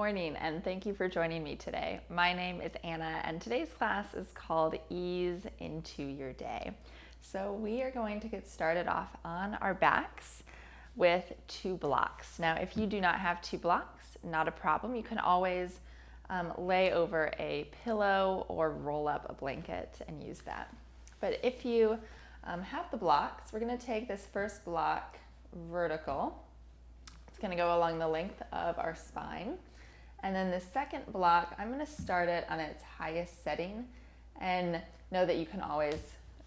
Morning, and thank you for joining me today. My name is Anna, and today's class is called Ease into Your Day. So we are going to get started off on our backs with 2 blocks. Now, if you do not have 2 blocks, not a problem. You can always lay over a pillow or roll up a blanket and use that. But if you have the blocks, we're going to take this first block vertical. It's going to go along the length of our spine. And then the second block, I'm going to start it on its highest setting, and know that you can always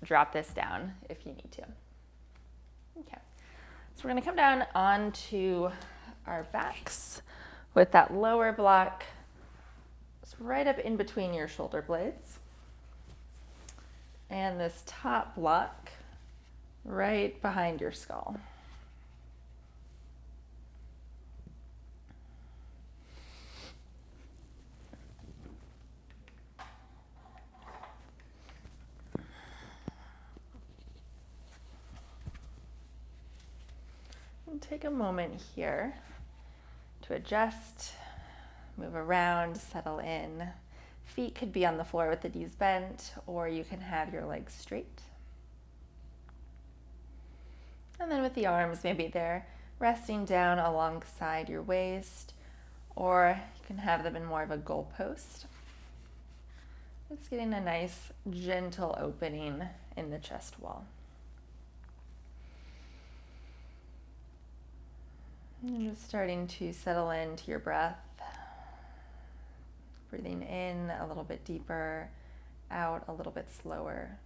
drop this down if you need to. Okay, so we're going to come down onto our backs with that lower block. It's right up in between your shoulder blades. And this top block right behind your skull. And take a moment here to adjust, move around, settle in. Feet could be on the floor with the knees bent, or you can have your legs straight. And then with the arms, maybe they're resting down alongside your waist, or you can have them in more of a goalpost. It's getting a nice, gentle opening in the chest wall. And just starting to settle into your breath. Breathing in a little bit deeper, out a little bit slower.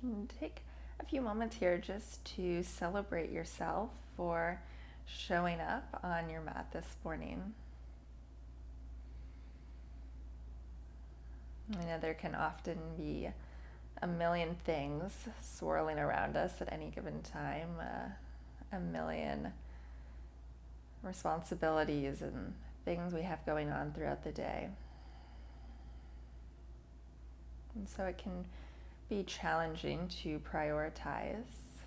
And take a few moments here just to celebrate yourself for showing up on your mat this morning. I know there can often be a million things swirling around us at any given time, a million responsibilities and things we have going on throughout the day. And so it can be challenging to prioritize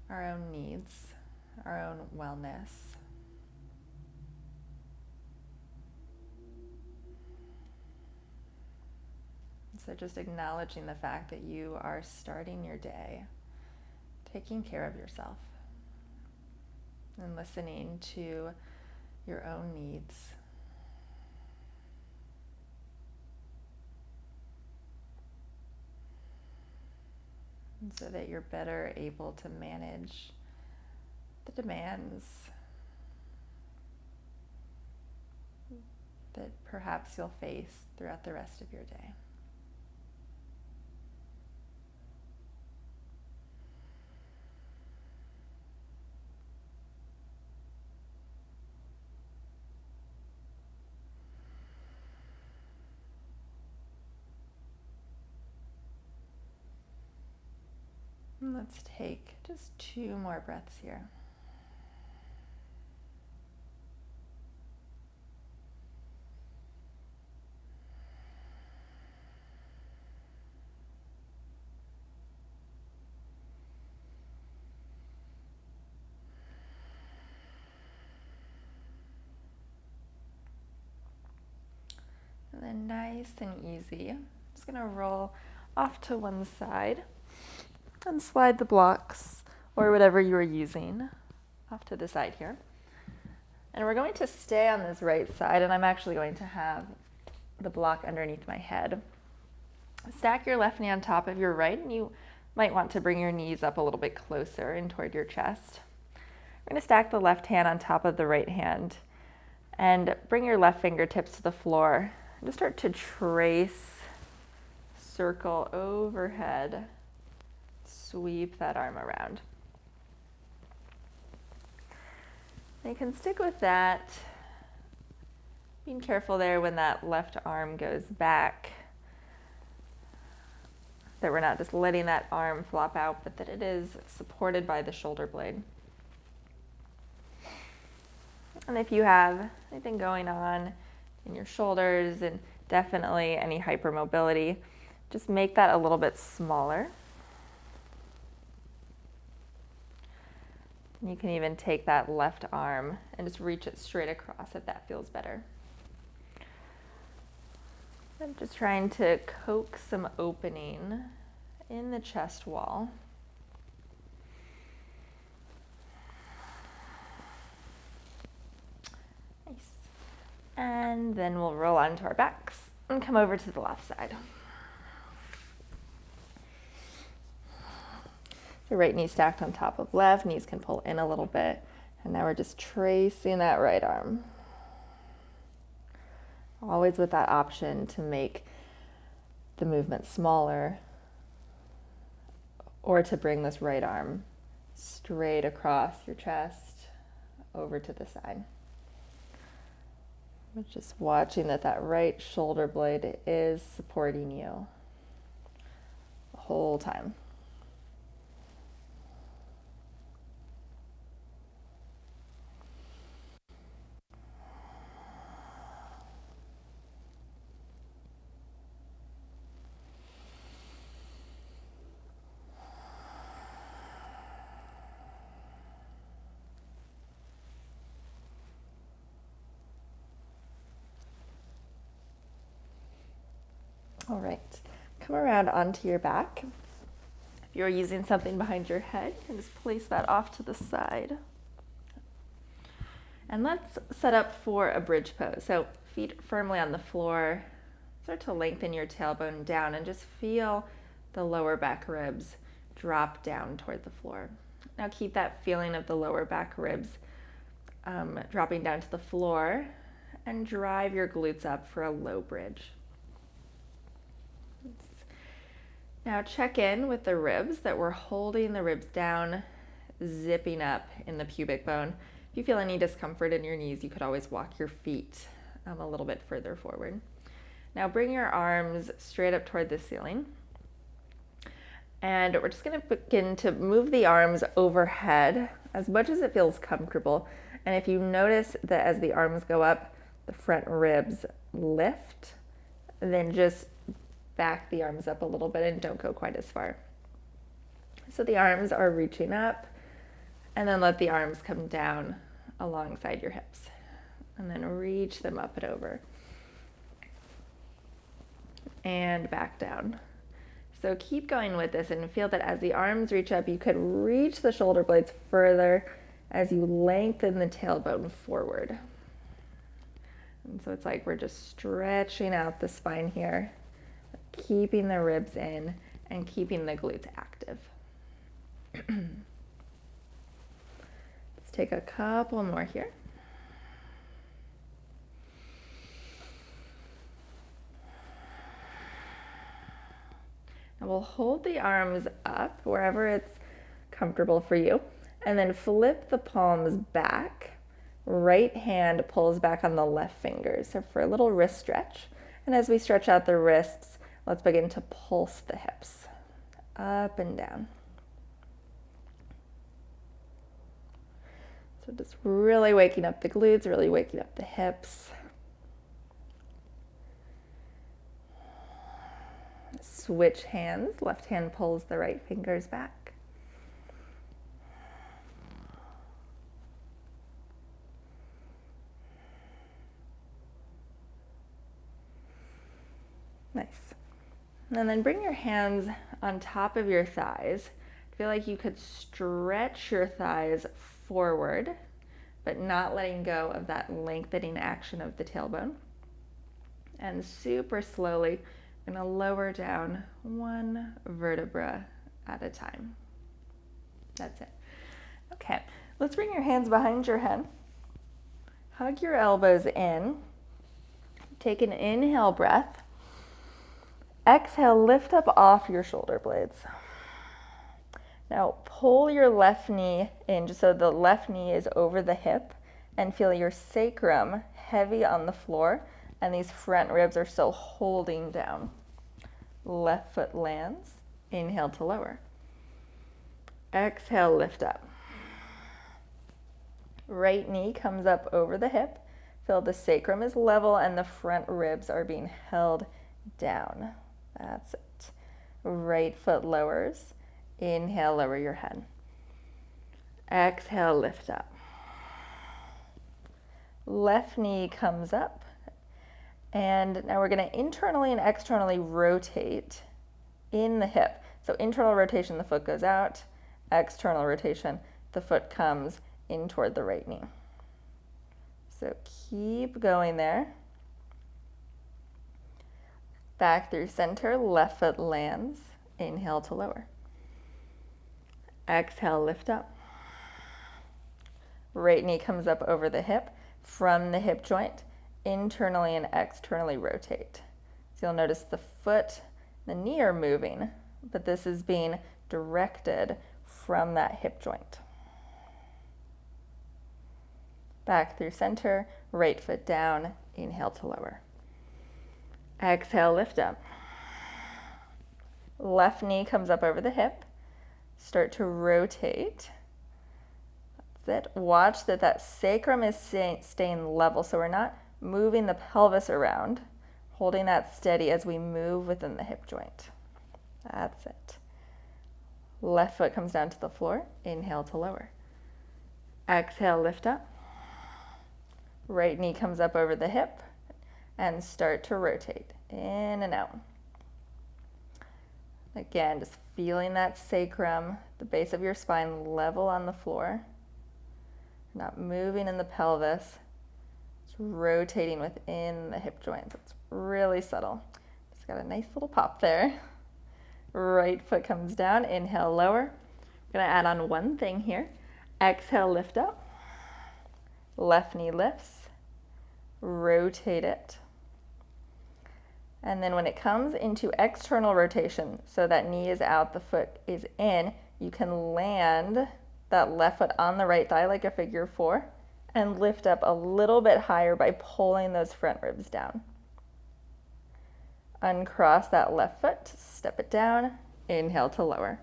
our own needs, our own wellness. So just acknowledging the fact that you are starting your day, taking care of yourself, and listening to your own needs. And so that you're better able to manage the demands that perhaps you'll face throughout the rest of your day. And let's take just 2 more breaths here. And then nice and easy, I'm just going to roll off to one side and slide the blocks or whatever you are using off to the side here. And we're going to stay on this right side, and I'm actually going to have the block underneath my head. Stack your left knee on top of your right, and you might want to bring your knees up a little bit closer in toward your chest. We're going to stack the left hand on top of the right hand and bring your left fingertips to the floor. And just start to trace, circle overhead. Sweep that arm around. You can stick with that, being careful there when that left arm goes back, that we're not just letting that arm flop out, but that it is supported by the shoulder blade. And if you have anything going on in your shoulders and definitely any hypermobility. Just make that a little bit smaller. You can even take that left arm and just reach it straight across if that feels better. I'm just trying to coax some opening in the chest wall. Nice. And then we'll roll onto our backs and come over to the left side. So right knee stacked on top of left, knees can pull in a little bit. And now we're just tracing that right arm. Always with that option to make the movement smaller or to bring this right arm straight across your chest over to the side. But just watching that right shoulder blade is supporting you the whole time. All right, come around onto your back. If you're using something behind your head, you can just place that off to the side. And let's set up for a bridge pose. So feet firmly on the floor, start to lengthen your tailbone down and just feel the lower back ribs drop down toward the floor. Now keep that feeling of the lower back ribs dropping down to the floor and drive your glutes up for a low bridge. Now check in with the ribs, that we're holding the ribs down, zipping up in the pubic bone. If you feel any discomfort in your knees, you could always walk your feet a little bit further forward. Now bring your arms straight up toward the ceiling. And we're just going to begin to move the arms overhead as much as it feels comfortable. And if you notice that as the arms go up, the front ribs lift, then just back the arms up a little bit and don't go quite as far. So the arms are reaching up, and then let the arms come down alongside your hips. And then reach them up and over. And back down. So keep going with this and feel that as the arms reach up, you could reach the shoulder blades further as you lengthen the tailbone forward. And so it's like we're just stretching out the spine here, keeping the ribs in and keeping the glutes active. Let's take a couple more here. And we'll hold the arms up wherever it's comfortable for you, and then flip the palms back. Right hand pulls back on the left fingers, so for a little wrist stretch. And as we stretch out the wrists, let's begin to pulse the hips up and down. So just really waking up the glutes, really waking up the hips. Switch hands. Left hand pulls the right fingers back. Nice. And then bring your hands on top of your thighs. Feel like you could stretch your thighs forward, but not letting go of that lengthening action of the tailbone. And super slowly, I'm going to lower down one vertebra at a time. That's it. Okay, let's bring your hands behind your head. Hug your elbows in. Take an inhale breath. Exhale, lift up off your shoulder blades. Now pull your left knee in just so the left knee is over the hip, and feel your sacrum heavy on the floor, and these front ribs are still holding down. Left foot lands. Inhale to lower. Exhale, lift up. Right knee comes up over the hip. Feel the sacrum is level and the front ribs are being held down. That's it. Right foot lowers. Inhale, lower your head. Exhale, lift up. Left knee comes up. And now we're going to internally and externally rotate in the hip. So internal rotation, the foot goes out. External rotation, the foot comes in toward the right knee. So keep going there. Back through center, left foot lands. Inhale to lower. Exhale, lift up. Right knee comes up over the hip. From the hip joint, internally and externally rotate. So you'll notice the foot, the knee are moving, but this is being directed from that hip joint. Back through center, right foot down, inhale to lower. Exhale, lift up. Left knee comes up over the hip. Start to rotate. That's it. Watch that that sacrum is staying level, so we're not moving the pelvis around, holding that steady as we move within the hip joint. That's it. Left foot comes down to the floor. Inhale to lower. Exhale, lift up. Right knee comes up over the hip and start to rotate in and out. Again, just feeling that sacrum, the base of your spine level on the floor. Not moving in the pelvis. Just rotating within the hip joint. So it's really subtle. Just got a nice little pop there. Right foot comes down. Inhale, lower. I'm going to add on one thing here. Exhale, lift up. Left knee lifts. Rotate it. And then when it comes into external rotation, so that knee is out, the foot is in, you can land that left foot on the right thigh like a figure four and lift up a little bit higher by pulling those front ribs down. Uncross that left foot, step it down, inhale to lower.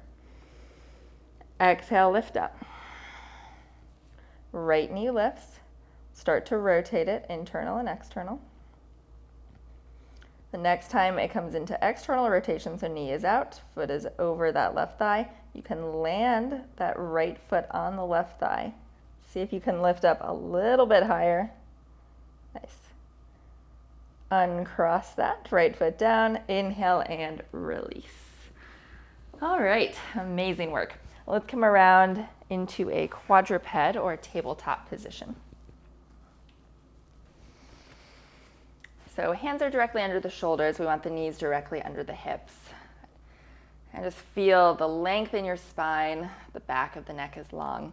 Exhale, lift up. Right knee lifts. Start to rotate it, internal and external. The next time it comes into external rotation, so knee is out, foot is over that left thigh, you can land that right foot on the left thigh. See if you can lift up a little bit higher. Nice. Uncross that, right foot down, inhale and release. All right, amazing work. Let's come around into a quadruped or tabletop position. So hands are directly under the shoulders. We want the knees directly under the hips. And just feel the length in your spine. The back of the neck is long.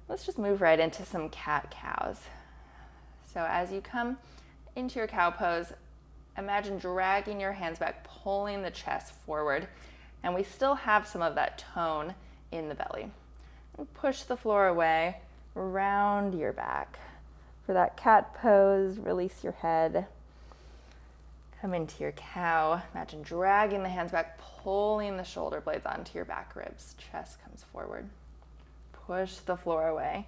Let's just move right into some cat-cows. So as you come into your cow pose, imagine dragging your hands back, pulling the chest forward. And we still have some of that tone in the belly. And push the floor away, round your back. For that cat pose, release your head. Come into your cow. Imagine dragging the hands back, pulling the shoulder blades onto your back ribs. Chest comes forward. Push the floor away.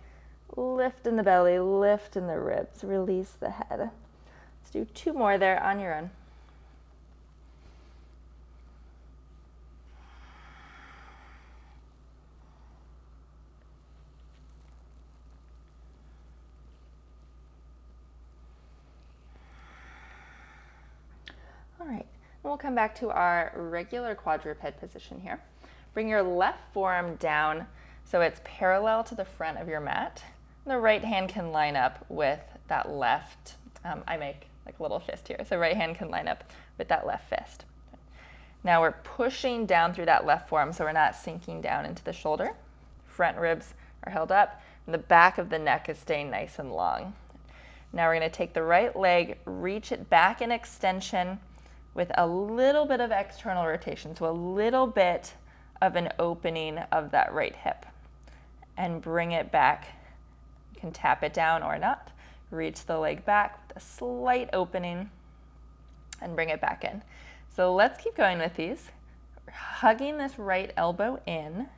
Lift in the belly, lift in the ribs. Release the head. Let's do two more there on your own. All right, and we'll come back to our regular quadruped position here. Bring your left forearm down so it's parallel to the front of your mat. The right hand can line up with that left. I make like a little fist here, so right hand can line up with that left fist. Now we're pushing down through that left forearm so we're not sinking down into the shoulder. Front ribs are held up, and the back of the neck is staying nice and long. Now we're going to take the right leg, reach it back in extension, with a little bit of external rotation, so a little bit of an opening of that right hip. And bring it back. You can tap it down or not. Reach the leg back with a slight opening and bring it back in. So let's keep going with these. Hugging this right elbow in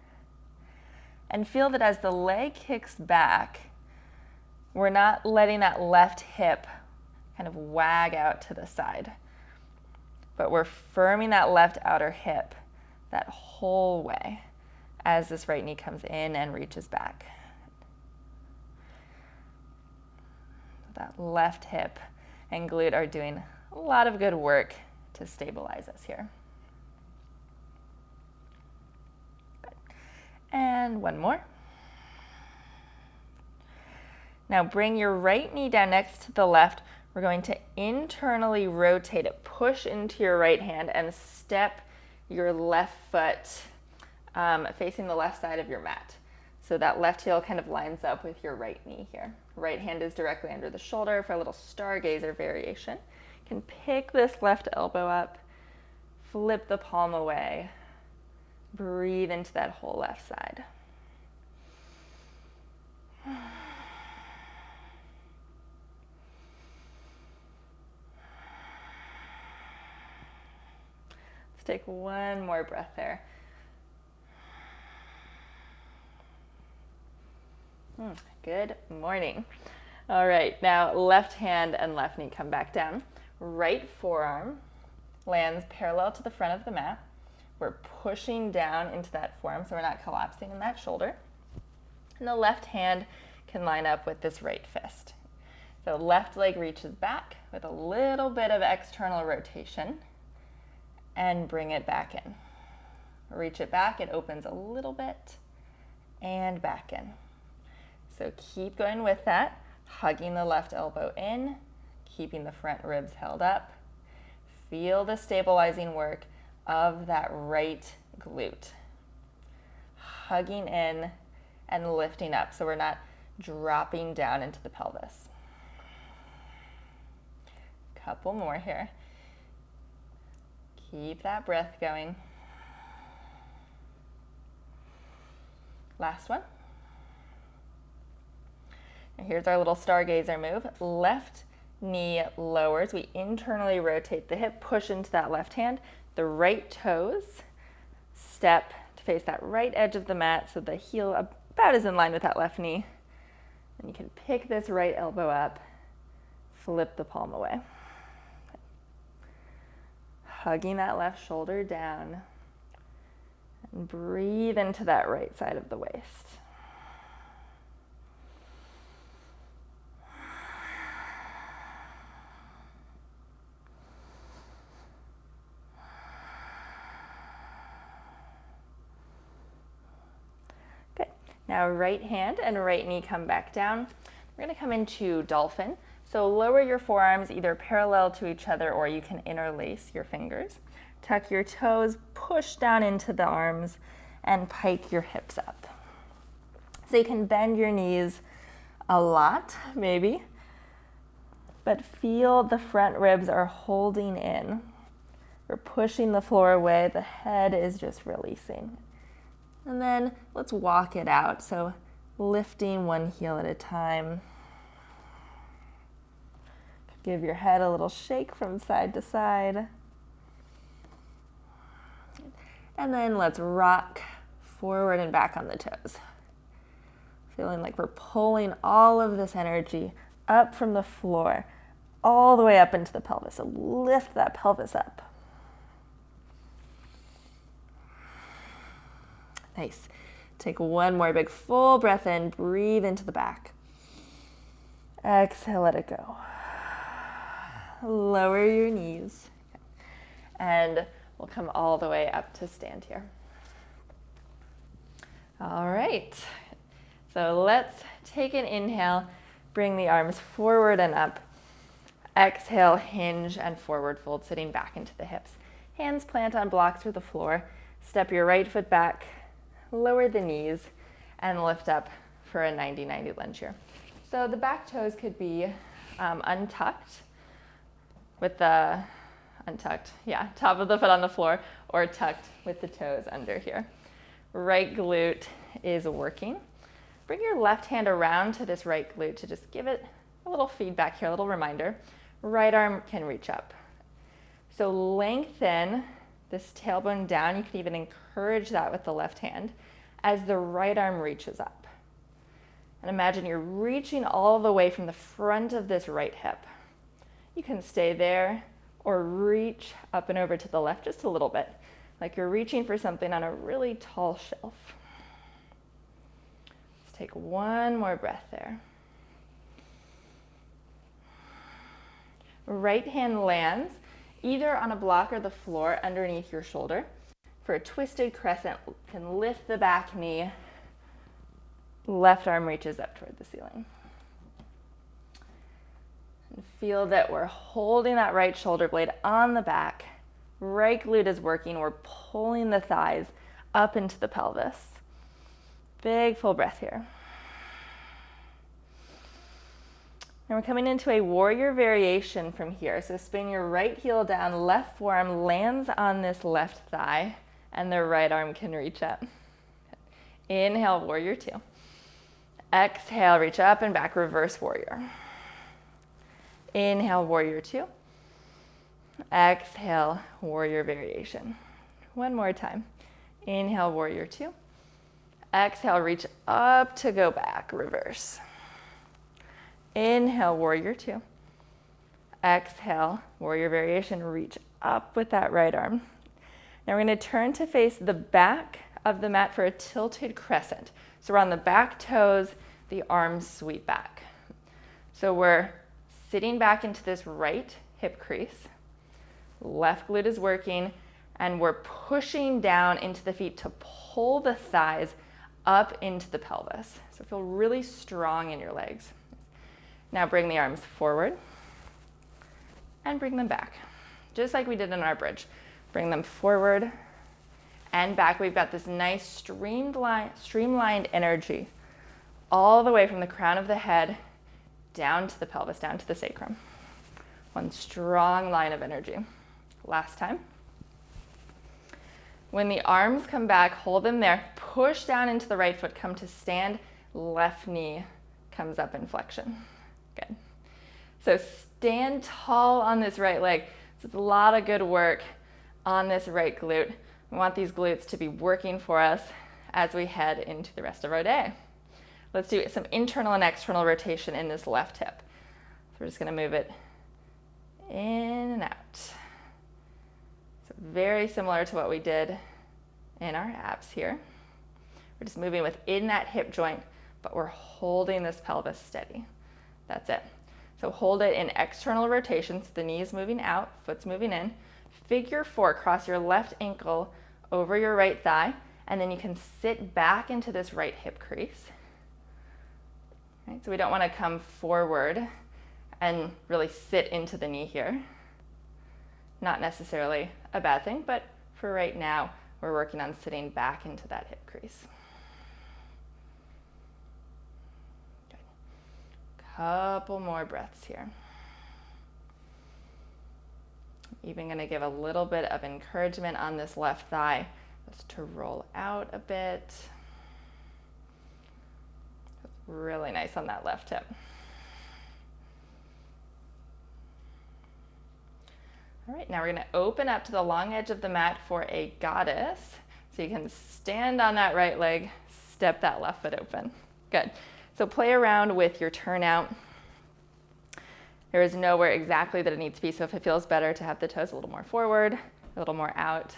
and feel that as the leg kicks back, We're not letting that left hip kind of wag out to the side, but we're firming that left outer hip that whole way as this right knee comes in and reaches back. That left hip and glute are doing a lot of good work to stabilize us here. Good. And one more. Now bring your right knee down next to the left. We're going to internally rotate it, push into your right hand and step your left foot facing the left side of your mat. So that left heel kind of lines up with your right knee here. Right hand is directly under the shoulder for a little stargazer variation. You can pick this left elbow up, flip the palm away, breathe into that whole left side. Let's take one more breath there. Good morning. All right, now left hand and left knee come back down. Right forearm lands parallel to the front of the mat. We're pushing down into that forearm so we're not collapsing in that shoulder. And the left hand can line up with this right fist. So left leg reaches back with a little bit of external rotation and bring it back in. Reach it back, it opens a little bit and back in. So keep going with that, hugging the left elbow in, keeping the front ribs held up. Feel the stabilizing work of that right glute. Hugging in and lifting up so we're not dropping down into the pelvis. Couple more here. Keep that breath going. Last one. And here's our little stargazer move. Left knee lowers. We internally rotate the hip, push into that left hand. The right toes step to face that right edge of the mat so the heel about is in line with that left knee. And you can pick this right elbow up, flip the palm away. Hugging that left shoulder down and breathe into that right side of the waist. Good. Now right hand and right knee come back down. We're going to come into dolphin. So lower your forearms either parallel to each other or you can interlace your fingers. Tuck your toes, push down into the arms, and pike your hips up. So you can bend your knees a lot, maybe, but feel the front ribs are holding in. We're pushing the floor away, the head is just releasing. And then let's walk it out. So lifting one heel at a time. Give your head a little shake from side to side. And then let's rock forward and back on the toes. Feeling like we're pulling all of this energy up from the floor, all the way up into the pelvis. So lift that pelvis up. Nice. Take one more big full breath in, breathe into the back. Exhale, let it go. Lower your knees. And we'll come all the way up to stand here. All right. So let's take an inhale, bring the arms forward and up. Exhale, hinge and forward fold, sitting back into the hips. Hands plant on blocks or the floor. Step your right foot back, lower the knees, and lift up for a 90-90 lunge here. So the back toes could be untucked with the top of the foot on the floor, or tucked with the toes under here. Right glute is working. Bring your left hand around to this right glute to just give it a little feedback here, a little reminder. Right arm can reach up. So lengthen this tailbone down. You can even encourage that with the left hand as the right arm reaches up. And imagine you're reaching all the way from the front of this right hip. You can stay there or reach up and over to the left just a little bit, like you're reaching for something on a really tall shelf. Let's take one more breath there. Right hand lands either on a block or the floor underneath your shoulder. For a twisted crescent, you can lift the back knee. Left arm reaches up toward the ceiling. And feel that we're holding that right shoulder blade on the back. Right glute is working. We're pulling the thighs up into the pelvis. Big full breath here. And we're coming into a warrior variation from here. So spin your right heel down, left forearm lands on this left thigh, and the right arm can reach up. Inhale, warrior two. Exhale, reach up and back, reverse warrior. Inhale, warrior two. Exhale, warrior variation. One more time. Inhale, warrior two. Exhale, reach up to go back, reverse. Inhale, warrior two. Exhale, warrior variation, reach up with that right arm. Now we're going to turn to face the back of the mat for a tilted crescent. So we're on the back toes, the arms sweep back. So we're sitting back into this right hip crease. Left glute is working, and we're pushing down into the feet to pull the thighs up into the pelvis. So feel really strong in your legs. Now bring the arms forward and bring them back, just like we did in our bridge. Bring them forward and back. We've got this nice streamlined energy all the way from the crown of the head down to the pelvis, down to the sacrum. One strong line of energy. Last time. When the arms come back, hold them there. Push down into the right foot, come to stand. Left knee comes up in flexion. Good. So stand tall on this right leg. So it's a lot of good work on this right glute. We want these glutes to be working for us as we head into the rest of our day. Let's do some internal and external rotation in this left hip. So we're just going to move it in and out. So very similar to what we did in our abs here. We're just moving within that hip joint, but we're holding this pelvis steady. That's it. So hold it in external rotation, so the knee is moving out, foot's moving in. Figure four, cross your left ankle over your right thigh, and then you can sit back into this right hip crease. Right, so we don't want to come forward and really sit into the knee here. Not necessarily a bad thing, but for right now, we're working on sitting back into that hip crease. Good. Couple more breaths here. I'm even going to give a little bit of encouragement on this left thigh, just to roll out a bit. Really nice on that left hip. All right, now we're going to open up to the long edge of the mat for a goddess. So you can stand on that right leg, step that left foot open. Good. So play around with your turnout. There is nowhere exactly that it needs to be, so if it feels better to have the toes a little more forward, a little more out,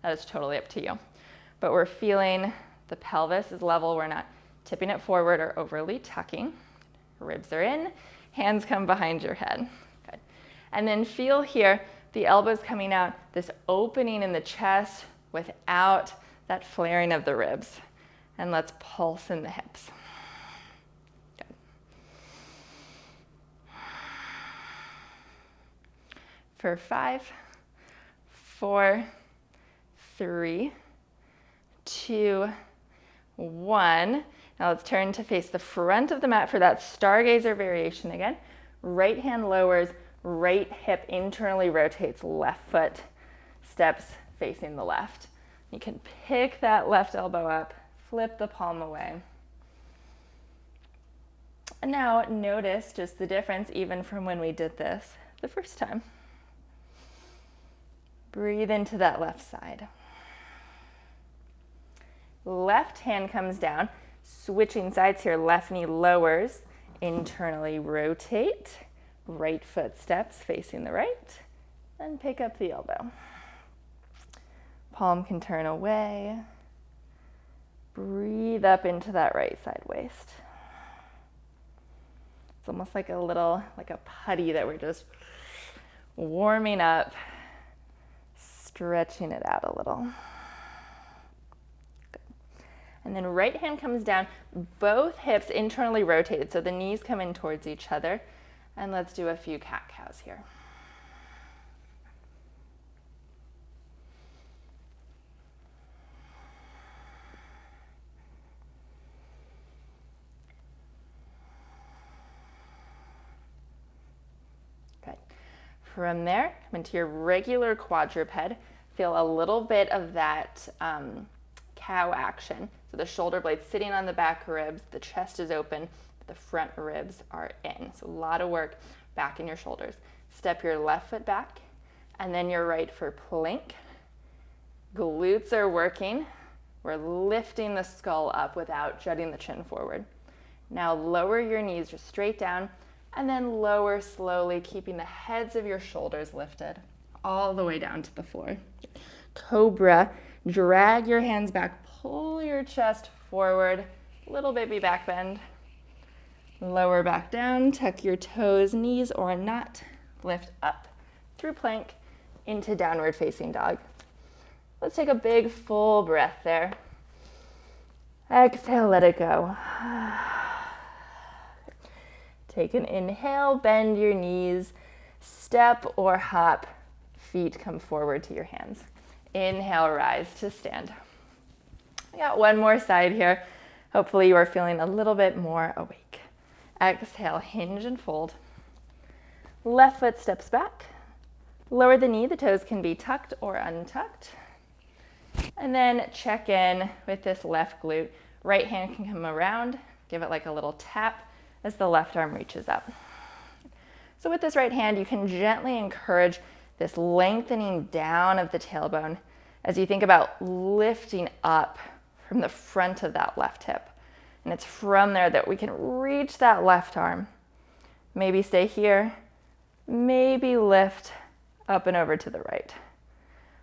that is totally up to you. But we're feeling the pelvis is level. We're not tipping it forward or overly tucking. Ribs are in, hands come behind your head. Good. And then feel here, the elbows coming out, this opening in the chest without that flaring of the ribs. And let's pulse in the hips. Good. For 5, 4, 3, 2, 1. Now let's turn to face the front of the mat for that stargazer variation again. Right hand lowers, right hip internally rotates, left foot steps facing the left. You can pick that left elbow up, flip the palm away. And now notice just the difference even from when we did this the first time. Breathe into that left side. Left hand comes down, Switching sides here, left knee lowers, internally rotate, right foot steps facing the right, then pick up the elbow. Palm can turn away. Breathe up into that right side waist. It's almost like a putty that we're just warming up, stretching it out a little. Good. And then right hand comes down, both hips internally rotated, so the knees come in towards each other. And let's do a few cat-cows here. From there, come into your regular quadruped. Feel a little bit of that cow action. So the shoulder blades sitting on the back ribs, the chest is open, the front ribs are in. So a lot of work back in your shoulders. Step your left foot back, and then your right for plank. Glutes are working. We're lifting the skull up without jutting the chin forward. Now lower your knees just straight down, and then lower slowly, keeping the heads of your shoulders lifted all the way down to the floor. Cobra, drag your hands back, pull your chest forward, little baby back bend. Lower back down, tuck your toes, knees or a knot, lift up through plank into downward facing dog. Let's take a big full breath there. Exhale, let it go. Take an inhale, bend your knees, step or hop, feet come forward to your hands. Inhale, rise to stand. We got one more side here. Hopefully you are feeling a little bit more awake. Exhale, hinge and fold. Left foot steps back. Lower the knee, the toes can be tucked or untucked. And then check in with this left glute. Right hand can come around, give it like a little tap as the left arm reaches up. So with this right hand, you can gently encourage this lengthening down of the tailbone as you think about lifting up from the front of that left hip. And it's from there that we can reach that left arm. Maybe stay here, maybe lift up and over to the right.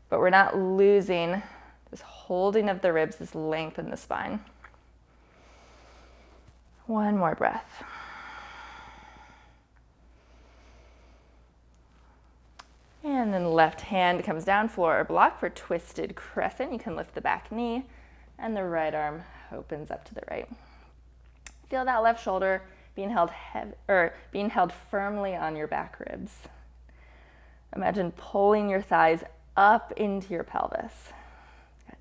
But we're not losing this holding of the ribs, this length in the spine. One more breath. And then left hand comes down, floor or block for twisted crescent. You can lift the back knee and the right arm opens up to the right. Feel that left shoulder being held firmly on your back ribs. Imagine pulling your thighs up into your pelvis. Good.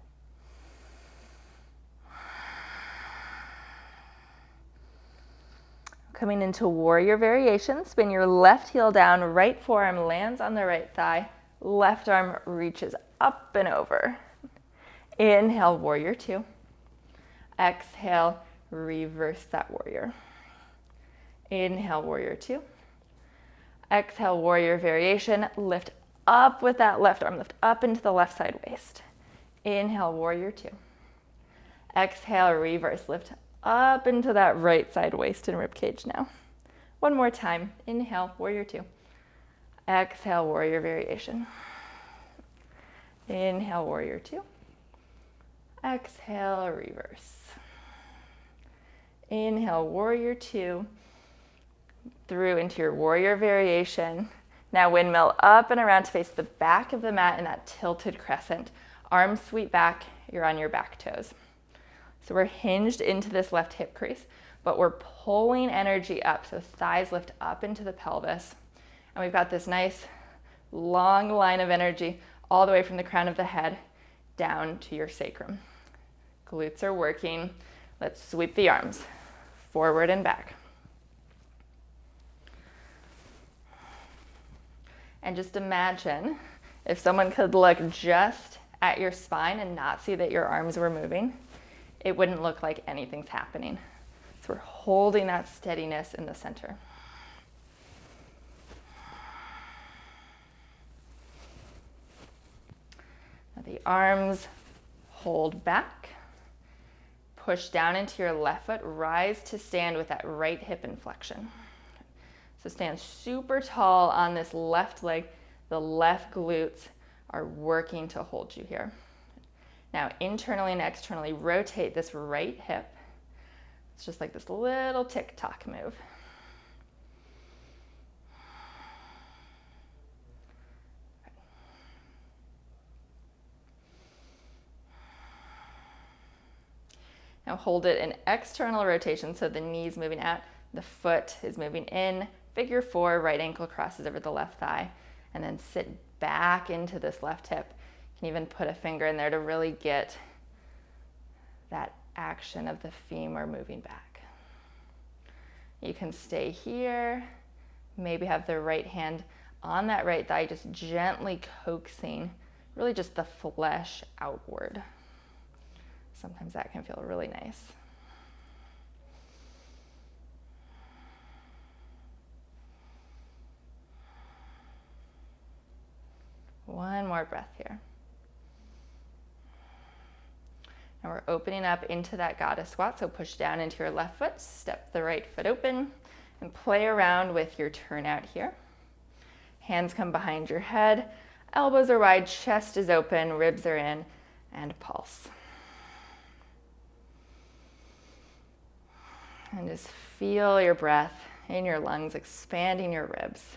Coming into warrior variation, spin your left heel down, right forearm lands on the right thigh, left arm reaches up and over. Inhale, warrior two. Exhale, reverse that warrior. Inhale, warrior two. Exhale, warrior variation. Lift up with that left arm. Lift up into the left side waist. Inhale, warrior two. Exhale, reverse. Lift up into that right side waist and rib cage now. One more time. Inhale, warrior two. Exhale, warrior variation. Inhale, warrior two. Exhale, reverse. Inhale, warrior two. Through into your warrior variation. Now windmill up and around to face the back of the mat in that tilted crescent. Arms sweep back, you're on your back toes. So we're hinged into this left hip crease, but we're pulling energy up. So thighs lift up into the pelvis. And we've got this nice long line of energy all the way from the crown of the head down to your sacrum. Glutes are working. Let's sweep the arms forward and back. And just imagine if someone could look just at your spine and not see that your arms were moving, it wouldn't look like anything's happening. So we're holding that steadiness in the center. Now the arms hold back. Push down into your left foot, rise to stand with that right hip in flexion. So stand super tall on this left leg. The left glutes are working to hold you here. Now internally and externally rotate this right hip. It's just like this little tick-tock move. Now hold it in external rotation, so the knee's moving out, the foot is moving in. Figure 4, right ankle crosses over the left thigh, and then sit back into this left hip. You can even put a finger in there to really get that action of the femur moving back. You can stay here, maybe have the right hand on that right thigh, just gently coaxing, really just the flesh outward. Sometimes that can feel really nice. One more breath here. Now we're opening up into that goddess squat, so push down into your left foot, step the right foot open, and play around with your turnout here. Hands come behind your head, elbows are wide, chest is open, ribs are in, and pulse. And just feel your breath in your lungs, expanding your ribs.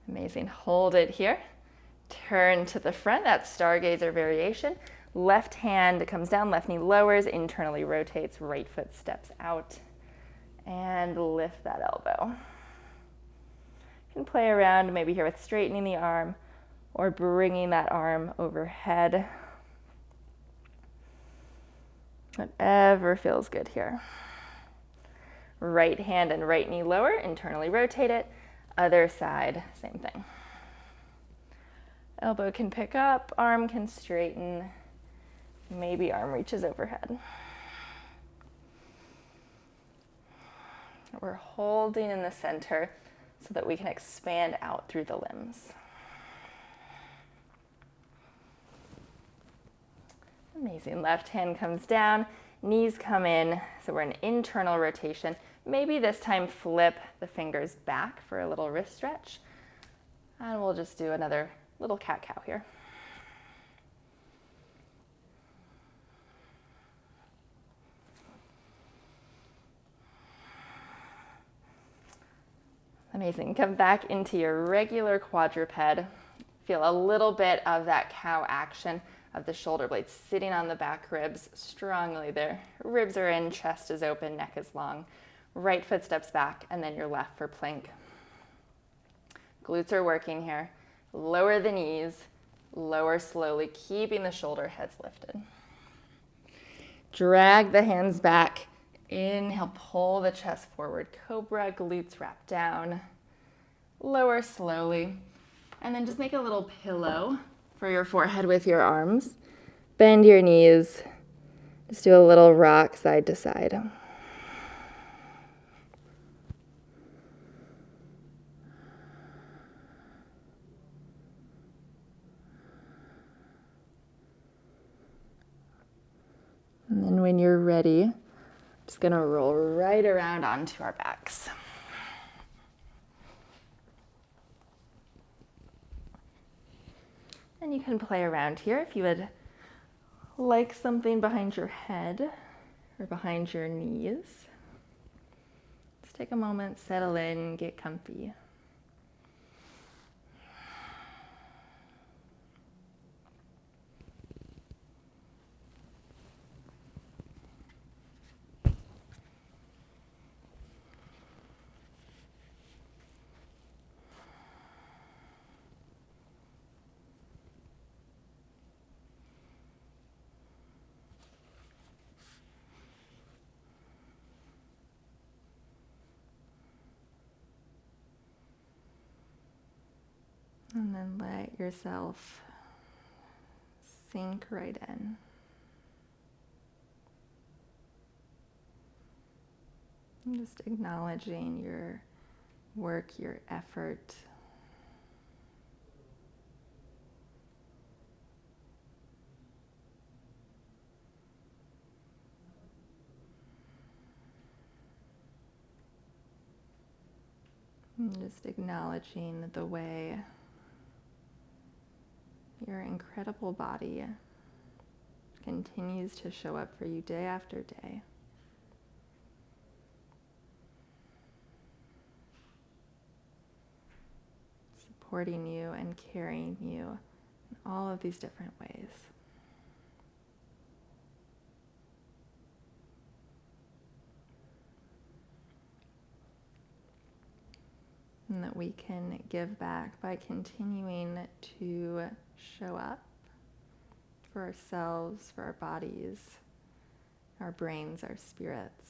Amazing. Hold it here. Turn to the front, that stargazer variation. Left hand comes down, left knee lowers, internally rotates, right foot steps out. And lift that elbow. You can play around maybe here with straightening the arm or bringing that arm overhead. Whatever feels good here. Right hand and right knee lower, internally rotate it. Other side, same thing. Elbow can pick up, arm can straighten, maybe arm reaches overhead. We're holding in the center so that we can expand out through the limbs. Amazing. Left hand comes down, knees come in, so we're in internal rotation. Maybe this time flip the fingers back for a little wrist stretch. And we'll just do another little cat-cow here. Amazing. Come back into your regular quadruped. Feel a little bit of that cow action of the shoulder blades sitting on the back ribs strongly there. Ribs are in, chest is open, neck is long. Right foot steps back, and then your left for plank. Glutes are working here. Lower the knees, lower slowly, keeping the shoulder heads lifted. Drag the hands back. Inhale, pull the chest forward. Cobra, glutes wrap down. Lower slowly. And then just make a little pillow for your forehead with your arms. Bend your knees. Just do a little rock side to side. And then when you're ready, I'm just gonna roll right around onto our backs. And you can play around here if you would like something behind your head or behind your knees. Just take a moment, settle in, get comfy. And then let yourself sink right in. And just acknowledging your work, your effort, And just acknowledging the way your incredible body continues to show up for you day after day. Supporting you and carrying you in all of these different ways. And that we can give back by continuing to show up for ourselves, for our bodies, our brains, our spirits.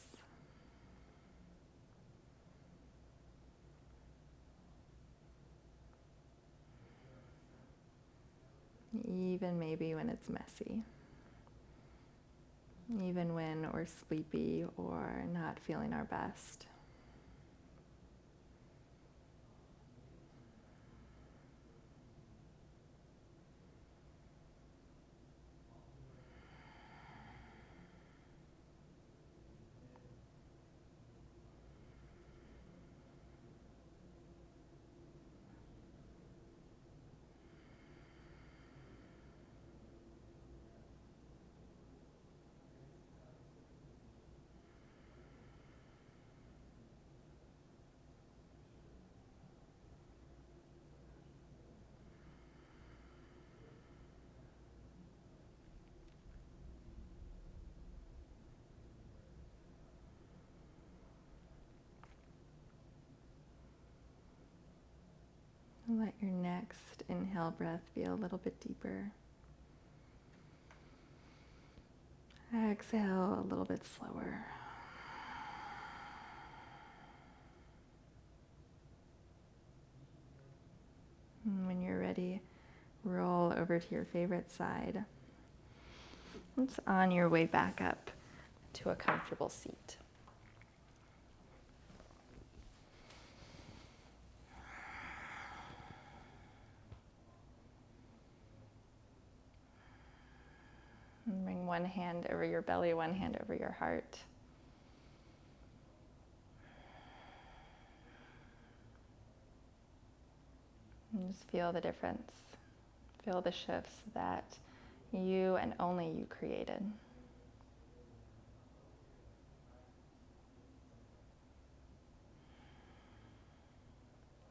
Even maybe when it's messy. Even when we're sleepy or not feeling our best. Let your next inhale breath be a little bit deeper. Exhale a little bit slower. And when you're ready, roll over to your favorite side. It's on your way back up to a comfortable seat. And bring one hand over your belly, one hand over your heart. And just feel the difference. Feel the shifts that you and only you created.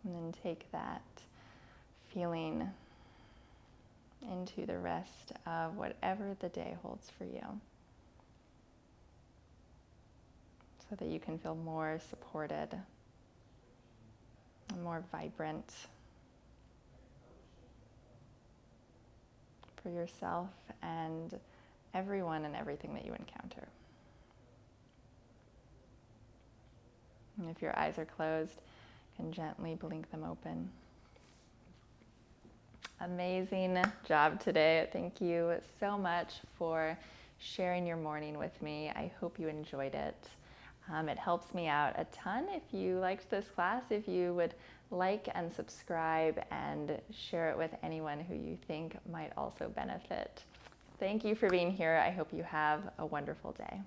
And then take that feeling into the rest of whatever the day holds for you, so that you can feel more supported and more vibrant for yourself and everyone and everything that you encounter. And if your eyes are closed, you can gently blink them open. Amazing job today. Thank you so much for sharing your morning with me. I hope you enjoyed it. It helps me out a ton if you liked this class, if you would like and subscribe and share it with anyone who you think might also benefit. Thank you for being here. I hope you have a wonderful day.